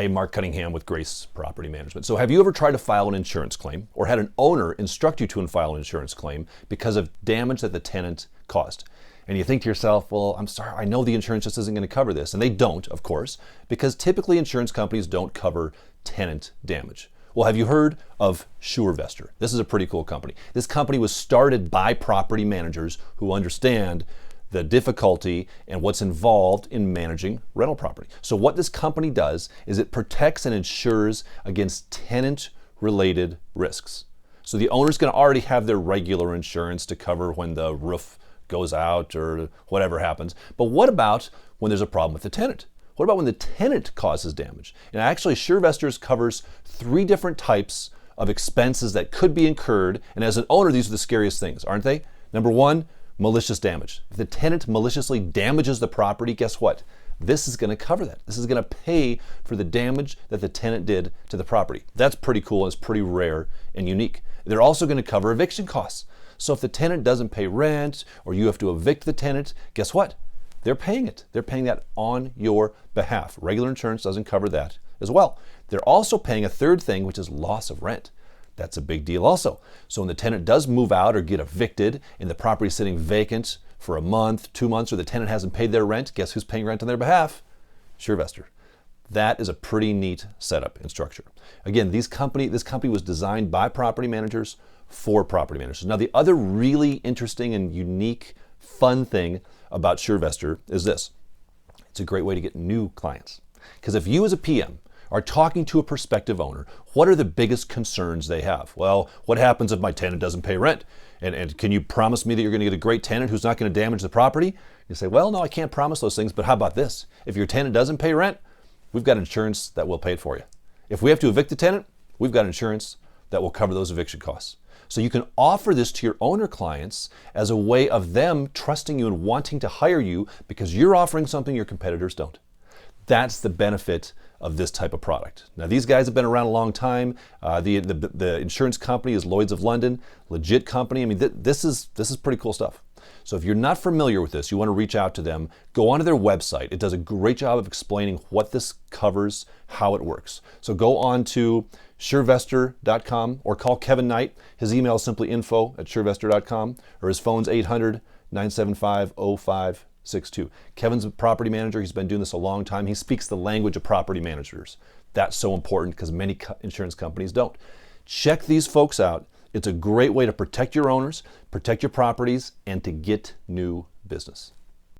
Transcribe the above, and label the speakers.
Speaker 1: Hey, Mark Cunningham with Grace Property Management. So have you ever tried to file an insurance claim or had an owner instruct you to file an insurance claim because of damage that the tenant caused? And you think to yourself, well, I'm sorry, I know the insurance just isn't going to cover this. And they don't, of course, because typically insurance companies don't cover tenant damage. Well, have you heard of SureVestor? This is a pretty cool company. This company was started by property managers who understand the difficulty and what's involved in managing rental property. So what this company does is it protects and insures against tenant-related risks. So the owner's going to already have their regular insurance to cover when the roof goes out or whatever happens. But what about when there's a problem with the tenant? What about when the tenant causes damage? And actually, SureVestor covers 3 different types of expenses that could be incurred. And as an owner, these are the scariest things, aren't they? Number 1, malicious damage. If the tenant maliciously damages the property, guess what? This is going to cover that. This is going to pay for the damage that the tenant did to the property. That's pretty cool. It's pretty rare and unique. They're also going to cover eviction costs. So if the tenant doesn't pay rent or you have to evict the tenant, guess what? They're paying it. They're paying that on your behalf. Regular insurance doesn't cover that as well. They're also paying a third thing, which is loss of rent. That's a big deal also. So when the tenant does move out or get evicted and the property is sitting vacant for a month, 2 months, or the tenant hasn't paid their rent, guess who's paying rent on their behalf? SureVestor. That is a pretty neat setup and structure. Again, this company was designed by property managers for property managers. Now, the other really interesting and unique, fun thing about SureVestor is this. It's a great way to get new clients. Because if you as a PM are talking to a prospective owner, what are the biggest concerns they have? Well, what happens if my tenant doesn't pay rent? And can you promise me that you're going to get a great tenant who's not going to damage the property? You say, well, no, I can't promise those things, but how about this? If your tenant doesn't pay rent, we've got insurance that will pay it for you. If we have to evict the tenant, we've got insurance that will cover those eviction costs. So you can offer this to your owner clients as a way of them trusting you and wanting to hire you because you're offering something your competitors don't. That's the benefit of this type of product. Now, these guys have been around a long time. The insurance company is Lloyd's of London, legit company. I mean, this is pretty cool stuff. So if you're not familiar with this, you want to reach out to them, go onto their website. It does a great job of explaining what this covers, how it works. So go on to SureVestor.com or call Kevin Knight. His email is simply info@SureVestor.com or his phone's 800-975-0562. Kevin's a property manager. He's been doing this a long time. He speaks the language of property managers. That's so important because many insurance companies don't. Check these folks out. It's a great way to protect your owners, protect your properties, and to get new business.